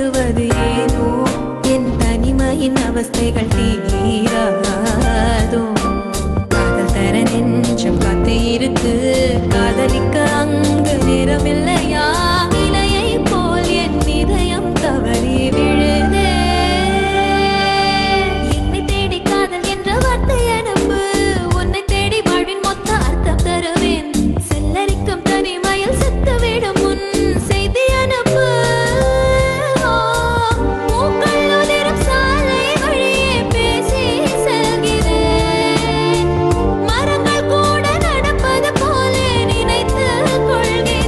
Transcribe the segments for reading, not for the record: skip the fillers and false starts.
ஓடுவது ஏனோ என் தனிமையின் அவஸ்தைகள் தீராதோ காதல் தர நெஞ்சம் காத்து இருக்கு காதலிக்க அங்கு நேரமில்லையா இலையை போல் என் இதயம் தவறி விழுதே என்னை தேடி காதல் என்ற வார்த்தை அனுப்பு உன்னை தேடி வாழ்வின் மொத்த அர்த்தம் தருவேன் செல்லரிக்கும் தனிமையில் செத்துவிடும் முன் செய்தி அனுப்பு பூக்கள் உதிரும் சாலை வழியே பேசி செல்கிறேன் மரங்கள் கூட நடப்பது போல நினைத்து கொள்கிறேன்.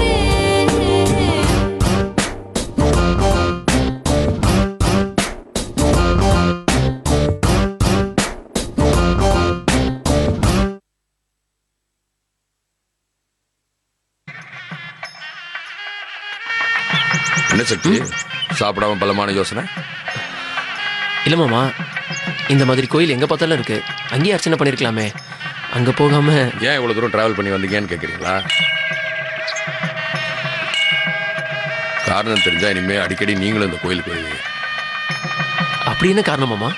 என்ன சக்தி சாப்பிடாம பலமான யோசனை? இல்லை மாமா, இந்த மாதிரி கோயில் எங்கே பார்த்தாலும் இருக்கு, அங்கேயே அர்ச்சனை பண்ணியிருக்கலாமே, அங்கே போகாம ஏன் இவ்வளவு தூரம் டிராவல் பண்ணி வந்தீங்கன்னு கேட்குறீங்களா? காரணம் தெரிஞ்சா இனிமே அடிக்கடி நீங்களும் இந்த கோயிலுக்கு வருவீங்க. அப்படி என்ன காரணம் மாமா?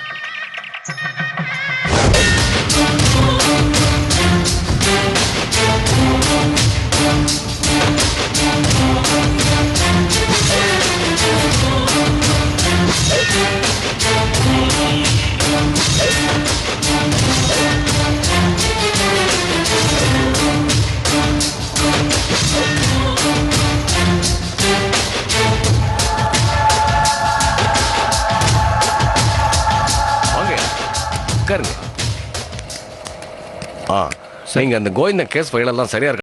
வாங்க உட்காருங்க. நீங்க அந்த கோவிந்த கேஸ் ஃபைல் எல்லாம் சரியா இருக்கு.